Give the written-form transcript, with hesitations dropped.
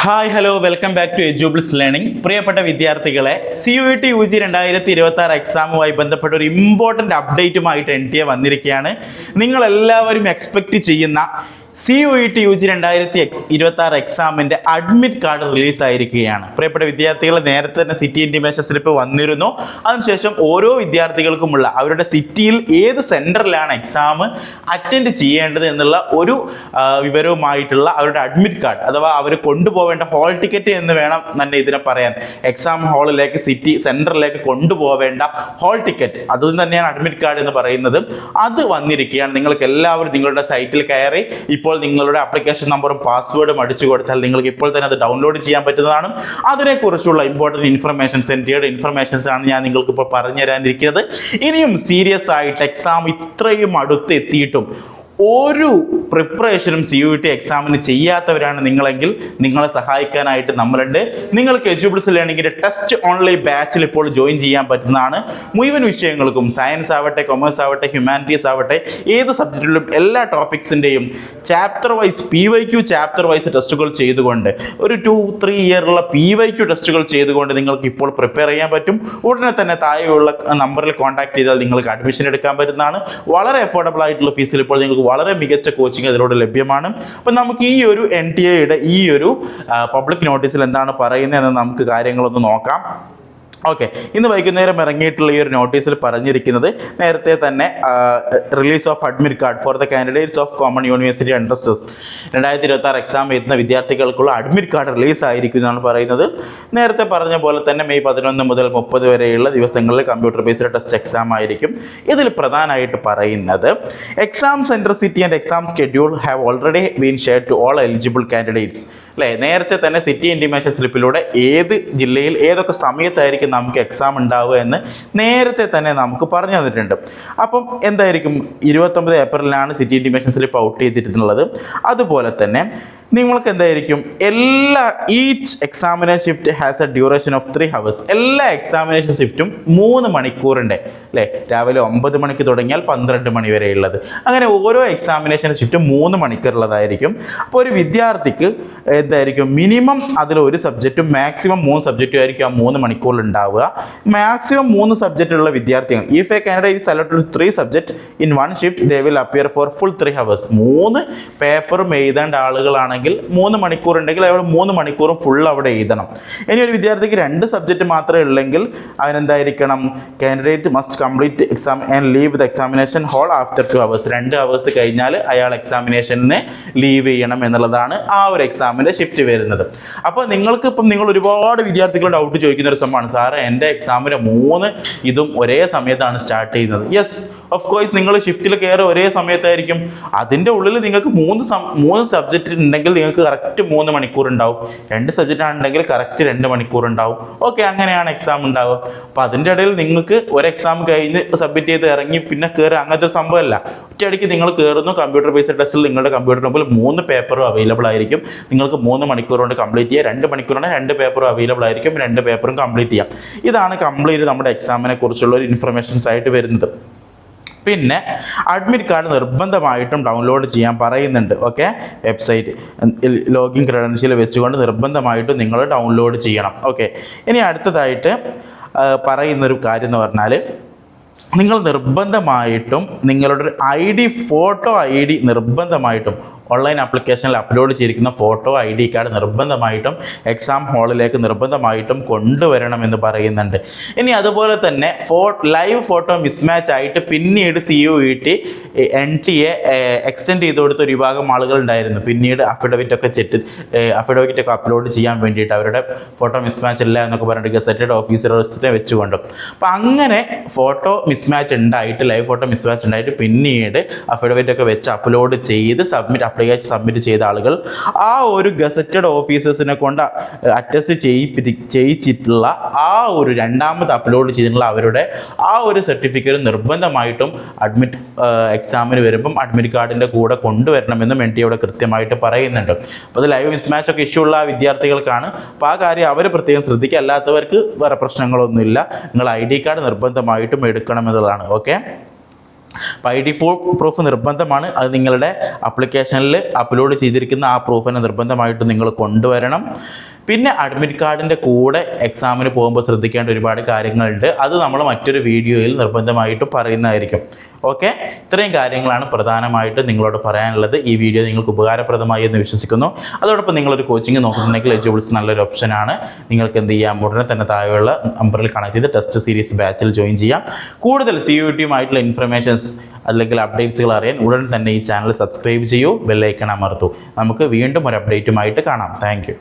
Hi hello welcome back to Edubbles learning. പ്രിയപ്പെട്ട വിദ്യാർത്ഥികളെ, CUET UG 2026 എക്സാമുമായി ബന്ധപ്പെട്ട ഒരു ഇമ്പോർട്ടൻ്റ് അപ്ഡേറ്റുമായിട്ട് NTA വന്നിരിക്കുകയാണ്. നിങ്ങളെല്ലാവരും എക്സ്പെക്റ്റ് ചെയ്യുന്ന CUET UG 2026 എക്സാമിൻ്റെ അഡ്മിറ്റ് കാർഡ് റിലീസായിരിക്കുകയാണ്. പ്രിയപ്പെട്ട വിദ്യാർത്ഥികൾ, നേരത്തെ തന്നെ സിറ്റി ഇൻറ്റിമേഷൻ സ്ലിപ്പ് വന്നിരുന്നു. അതിനുശേഷം ഓരോ വിദ്യാർത്ഥികൾക്കുമുള്ള അവരുടെ സിറ്റിയിൽ ഏത് സെൻറ്ററിലാണ് എക്സാം അറ്റൻഡ് ചെയ്യേണ്ടത് എന്നുള്ള ഒരു വിവരവുമായിട്ടുള്ള അവരുടെ അഡ്മിറ്റ് കാർഡ് അഥവാ അവർ കൊണ്ടുപോവേണ്ട ഹോൾ ടിക്കറ്റ് എന്ന് വേണം തന്നെ ഇതിനെ പറയാൻ. എക്സാം ഹാളിലേക്ക് സിറ്റി സെൻറ്ററിലേക്ക് കൊണ്ടുപോവേണ്ട ഹോൾ ടിക്കറ്റ്, അത് തന്നെയാണ് അഡ്മിറ്റ് കാർഡ് എന്ന് പറയുന്നത്. അത് വന്നിരിക്കുകയാണ്. നിങ്ങൾക്ക് എല്ലാവരും നിങ്ങളുടെ സൈറ്റിൽ കയറി ഇപ്പോൾ നിങ്ങളുടെ ആപ്ലിക്കേഷൻ നമ്പറും പാസ്വേഡും അടിച്ചു കൊടുത്താൽ നിങ്ങൾക്ക് ഇപ്പോൾ തന്നെ അത് ഡൗൺലോഡ് ചെയ്യാൻ പറ്റുന്നതാണ്. അതിനെക്കുറിച്ചുള്ള ഇമ്പോർട്ടൻറ്റ് ഇൻഫർമേഷൻസ് ആണ് ഞാൻ നിങ്ങൾക്ക് ഇപ്പോൾ പറഞ്ഞു തരാനിരിക്കുന്നത്. ഇനിയും സീരിയസ് ആയിട്ട് എക്സാം ഇത്രയും അടുത്ത് എത്തിയിട്ടും ഒരു പ്രിപ്പറേഷനും CUET എക്സാമിന് ചെയ്യാത്തവരാണ് നിങ്ങളെങ്കിൽ നിങ്ങളെ സഹായിക്കാനായിട്ട് നമ്മളുണ്ട്. നിങ്ങൾക്ക് എജ്യൂബിൾസ് ലേണിംഗിൻ്റെ ടെസ്റ്റ് ഓൺലൈൻ ബാച്ചിൽ ഇപ്പോൾ ജോയിൻ ചെയ്യാൻ പറ്റുന്നതാണ്. മുഴുവൻ വിഷയങ്ങൾക്കും സയൻസ് ആവട്ടെ, കൊമേഴ്സ് ആവട്ടെ, ഹ്യൂമാനിറ്റീസ് ആവട്ടെ, ഏത് സബ്ജക്റ്റിലും എല്ലാ ടോപ്പിക്സിൻ്റെയും chapter wise PYQ chapter wise ടെസ്റ്റുകൾ ചെയ്തുകൊണ്ട് ഒരു 2-3 ഇയറുള്ള PYQ ടെസ്റ്റുകൾ ചെയ്തുകൊണ്ട് നിങ്ങൾക്ക് ഇപ്പോൾ പ്രിപ്പയർ ചെയ്യാൻ പറ്റും. ഉടനെ തന്നെ താഴെയുള്ള നമ്പറിൽ കോൺടാക്ട് ചെയ്താൽ നിങ്ങൾക്ക് അഡ്മിഷൻ എടുക്കാൻ പറ്റുന്നതാണ്. വളരെ അഫോർഡബിൾ ആയിട്ടുള്ള ഫീസിൽ ഇപ്പോൾ നിങ്ങൾക്ക് വളരെ മികച്ച കോച്ചിങ് അതിലൂടെ ലഭ്യമാണ്. അപ്പം നമുക്ക് ഈ ഒരു NTA ഈ ഒരു പബ്ലിക് നോട്ടീസിൽ എന്താണ് പറയുന്നതെന്ന് നമുക്ക് കാര്യങ്ങളൊന്ന് നോക്കാം. ഓക്കെ, ഇന്ന് വൈകുന്നേരം ഇറങ്ങിയിട്ടുള്ള ഈ ഒരു നോട്ടീസിൽ പറഞ്ഞിരിക്കുന്നത് നേരത്തെ തന്നെ release of admit card for the candidates of common university entrance test 2026 exam എഴുതുന്ന വിദ്യാർത്ഥികൾക്കുള്ള അഡ്മിറ്റ് കാർഡ് റിലീസ് ആയിരിക്കും എന്നാണ് പറയുന്നത്. നേരത്തെ പറഞ്ഞ പോലെ തന്നെ മെയ് 11 മുതൽ 30 വരെയുള്ള ദിവസങ്ങളിൽ കമ്പ്യൂട്ടർ ബേസ്ഡ് ടെസ്റ്റ് എക്സാം ആയിരിക്കും. ഇതിൽ പ്രധാനമായിട്ട് പറയുന്നത് exam centre city and exam schedule have already been shared to all eligible candidates. അല്ലേ, നേരത്തെ തന്നെ സിറ്റി ഇൻറ്റിമേഷൻ സ്ലിപ്പിലൂടെ ഏത് ജില്ലയിൽ ഏതൊക്കെ സമയത്തായിരിക്കും നമുക്ക് എക്സാം ഉണ്ടാവുക എന്ന് നേരത്തെ തന്നെ നമുക്ക് പറഞ്ഞു തന്നിട്ടുണ്ട്. അപ്പം എന്തായിരിക്കും 29 ഏപ്രിലാണ് സിറ്റി ഇൻറ്റിമേഷൻ സ്ലിപ്പ് ഔട്ട് ചെയ്തിട്ടുള്ളത്. അതുപോലെ തന്നെ നിങ്ങൾക്ക് എന്തായിരിക്കും each examination shift has A duration of 3 hours. എല്ലാ എക്സാമിനേഷൻ ഷിഫ്റ്റും 3 മണിക്കൂറിൻ്റെ, അല്ലേ, രാവിലെ 9 മണിക്ക് തുടങ്ങിയാൽ 12 മണി വരെയുള്ളത്. അങ്ങനെ ഓരോ എക്സാമിനേഷൻ ഷിഫ്റ്റും 3 മണിക്കൂറുള്ളതായിരിക്കും. അപ്പോൾ ഒരു വിദ്യാർത്ഥിക്ക് എന്തായിരിക്കും മിനിമം അതിൽ ഒരു സബ്ജക്റ്റും മാക്സിമം 3 സബ്ജക്റ്റും ആയിരിക്കും ആ 3 മണിക്കൂറിൽ ഉണ്ടാവുക. മാക്സിമം 3 സബ്ജക്റ്റുള്ള വിദ്യാർത്ഥികൾ, if A candidate is selected 3 subject in 1 shift they will appear four full 3 hours. 3 പേപ്പറും എഴുതേണ്ട ആളുകളാണെങ്കിൽ 3 മണിക്കൂർ ഉണ്ടെങ്കിൽ അയാൾ 3 മണിക്കൂറും ഫുൾ അവിടെ എഴുതണം. ഇനി ഒരു വിദ്യാർത്ഥിക്ക് 2 സബ്ജക്റ്റ് മാത്രമേ ഉള്ളെങ്കിൽ അവനെന്തായിരിക്കണം, candidate must complete exam and leave the examination hall after 2 hours. 2 hours കഴിഞ്ഞാൽ അയാൾ എക്സാമിനേഷന് ലീവ് ചെയ്യണം എന്നുള്ളതാണ് ആ ഒരു എക്സാമിൻ്റെ ഷിഫ്റ്റ് വരുന്നത്. അപ്പോൾ നിങ്ങൾക്ക് ഇപ്പം നിങ്ങൾ ഒരുപാട് വിദ്യാർത്ഥികൾ ഡൗട്ട് ചോദിക്കുന്ന ഒരു സംഭവമാണ്, സാറേ എൻ്റെ എക്സാമിൻ്റെ 3 ഇതും ഒരേ സമയത്താണ് സ്റ്റാർട്ട് ചെയ്യുന്നത്. യെസ്, ഓഫ് കോഴ്സ് നിങ്ങൾ ഷിഫ്റ്റിൽ കയറി ഒരേ സമയത്തായിരിക്കും. അതിൻ്റെ ഉള്ളിൽ നിങ്ങൾക്ക് 3 സബ്ജക്റ്റ് ഉണ്ടെങ്കിൽ നിങ്ങൾക്ക് കറക്റ്റ് 3 മണിക്കൂർ ഉണ്ടാവും. 2 സബ്ജക്റ്റ് ആണെന്നുണ്ടെങ്കിൽ കറക്റ്റ് 2 മണിക്കൂർ ഉണ്ടാവും. ഓക്കെ, അങ്ങനെയാണ് എക്സാം ഉണ്ടാവുക. അപ്പോൾ അതിൻ്റെ ഇടയിൽ നിങ്ങൾക്ക് ഒരു എക്സാം കഴിഞ്ഞ് സബ്മിറ്റ് ചെയ്ത് ഇറങ്ങി പിന്നെ കയറി അങ്ങനത്തെ ഒരു സംഭവമല്ല. ഒറ്റയടിക്ക് നിങ്ങൾ കയറുന്നു, കമ്പ്യൂട്ടർ ബേസ്ഡ് ടെസ്റ്റിൽ നിങ്ങളുടെ കമ്പ്യൂട്ടർ മുമ്പിൽ 3 പേപ്പറും അവൈലബിൾ ആയിരിക്കും. നിങ്ങൾക്ക് 3 മണിക്കൂർ കൊണ്ട് കംപ്ലീറ്റ് ചെയ്യുക. 2 മണിക്കൂറാണ് 2 പേപ്പറും അവൈലബിൾ ആയിരിക്കും. 2 പേപ്പറും കംപ്ലീറ്റ് ചെയ്യാം. ഇതാണ് കംപ്ലീറ്റ് നമ്മുടെ എക്സാമിനെ കുറിച്ചുള്ള ഒരു ഇൻഫർമേഷൻസ് ആയിട്ട് വരുന്നത്. പിന്നെ അഡ്മിറ്റ് കാർഡ് നിർബന്ധമായിട്ടും ഡൗൺലോഡ് ചെയ്യാൻ പറയുന്നുണ്ട്. ഓക്കെ, വെബ്സൈറ്റ് ലോഗിൻ ക്രെഡൻഷ്യൽ വെച്ചുകൊണ്ട് നിർബന്ധമായിട്ടും നിങ്ങൾ ഡൗൺലോഡ് ചെയ്യണം. ഓക്കെ, ഇനി അടുത്തതായിട്ട് പറയുന്നൊരു കാര്യം എന്ന് പറഞ്ഞാൽ നിങ്ങൾ നിർബന്ധമായിട്ടും നിങ്ങളുടെ ഒരു ഫോട്ടോ ഐ ഡി നിർബന്ധമായിട്ടും ഓൺലൈൻ ആപ്ലിക്കേഷനിൽ അപ്ലോഡ് ചെയ്തിരിക്കുന്ന ഫോട്ടോ ID കാർഡ് നിർബന്ധമായിട്ടും എക്സാം ഹാളിലേക്ക് നിർബന്ധമായിട്ടും കൊണ്ടുവരണമെന്ന് പറയുന്നുണ്ട്. ഇനി അതുപോലെ തന്നെ ലൈവ് ഫോട്ടോ മിസ്മാച്ച് ആയിട്ട് പിന്നീട് CUET NTA എക്സ്റ്റെൻഡ് ചെയ്ത് കൊടുത്ത ഒരു വിഭാഗം ആളുകൾ ഉണ്ടായിരുന്നു. പിന്നീട് അഫിഡവിറ്റ് ഒക്കെ അപ്ലോഡ് ചെയ്യാൻ വേണ്ടിയിട്ട് അവരുടെ ഫോട്ടോ മിസ്മാച്ച് ഇല്ല എന്നൊക്കെ പറഞ്ഞിട്ട് ഗസറ്റഡ് ഓഫീസേഴ്സിനെ വെച്ചുകൊണ്ടും. അപ്പോൾ അങ്ങനെ ഫോട്ടോ മിസ്മാച്ച് ഉണ്ടായിട്ട്, ലൈവ് ഫോട്ടോ മിസ്മാച്ച് ഉണ്ടായിട്ട് പിന്നീട് അഫിഡവിറ്റ് ഒക്കെ വെച്ച് അപ്ലോഡ് ചെയ്ത് അപ്ലിക്കേഷൻ സബ്മിറ്റ് ചെയ്ത ആളുകൾ ആ ഒരു ഗസറ്റഡ് ഓഫീസേഴ്സിനെ കൊണ്ട് അറ്റസ്റ്റ് ചെയ്യിച്ചിട്ടുള്ള ആ ഒരു രണ്ടാമത് അപ്ലോഡ് ചെയ്തിട്ടുള്ള അവരുടെ ആ ഒരു സർട്ടിഫിക്കറ്റ് നിർബന്ധമായിട്ടും അഡ്മിറ്റ് എക്സാമിന് വരുമ്പം അഡ്മിറ്റ് കാർഡിൻ്റെ കൂടെ കൊണ്ടുവരണമെന്നും NTA കൃത്യമായിട്ട് പറയുന്നുണ്ട്. അപ്പോൾ അത് ലൈവ് മിസ്മാച്ച് ഒക്കെ ഇഷ്യൂ ഉള്ള വിദ്യാർത്ഥികൾക്കാണ്. അപ്പോൾ ആ കാര്യം അവർ പ്രത്യേകം ശ്രദ്ധിക്കുക. അല്ലാത്തവർക്ക് വേറെ പ്രശ്നങ്ങളൊന്നുമില്ല. നിങ്ങൾ ID കാർഡ് നിർബന്ധമായിട്ടും എടുക്കണമെന്നുള്ളതാണ്. ഓക്കെ, അപ്പോൾ ID പ്രൂഫ് നിർബന്ധമാണ്. അത് നിങ്ങളുടെ ആപ്ലിക്കേഷനിൽ അപ്ലോഡ് ചെയ്തിരിക്കുന്ന ആ പ്രൂഫിനെ നിർബന്ധമായിട്ട് നിങ്ങൾ കൊണ്ടുവരണം. പിന്നെ അഡ്മിറ്റ് കാർഡിൻ്റെ കൂടെ എക്സാമിന് പോകുമ്പോൾ ശ്രദ്ധിക്കേണ്ട ഒരുപാട് കാര്യങ്ങളുണ്ട്. അത് നമ്മൾ മറ്റൊരു വീഡിയോയിൽ നിർബന്ധമായിട്ടും പറയുന്നതായിരിക്കും. ഓക്കെ, ഇത്രയും കാര്യങ്ങളാണ് പ്രധാനമായിട്ട് നിങ്ങളോട് പറയാനുള്ളത്. ഈ വീഡിയോ നിങ്ങൾക്ക് ഉപകാരപ്രദമായി എന്ന് വിശ്വസിക്കുന്നു. അതോടൊപ്പം നിങ്ങളൊരു കോച്ചിങ് നോക്കുന്നുണ്ടെങ്കിൽ എജുബിൾസ് നല്ലൊരു ഓപ്ഷനാണ്. നിങ്ങൾക്ക് എന്ത് ചെയ്യാം, ഉടനെ തന്നെ താഴെയുള്ള നമ്പറിൽ കണക്ട് ചെയ്ത് ടെസ്റ്റ് സീരീസ് ബാച്ചിൽ ജോയിൻ ചെയ്യാം. കൂടുതൽ CUET-യുമായിട്ടുള്ള ഇൻഫർമേഷൻസ് അല്ലെങ്കിൽ അപ്ഡേറ്റ്സുകൾ അറിയാൻ ഉടൻ തന്നെ ഈ ചാനൽ സബ്സ്ക്രൈബ് ചെയ്യൂ, ബെല്ലൈക്കൺ അമർത്തൂ. നമുക്ക് വീണ്ടും ഒരു അപ്ഡേറ്റുമായിട്ട് കാണാം. Thank you.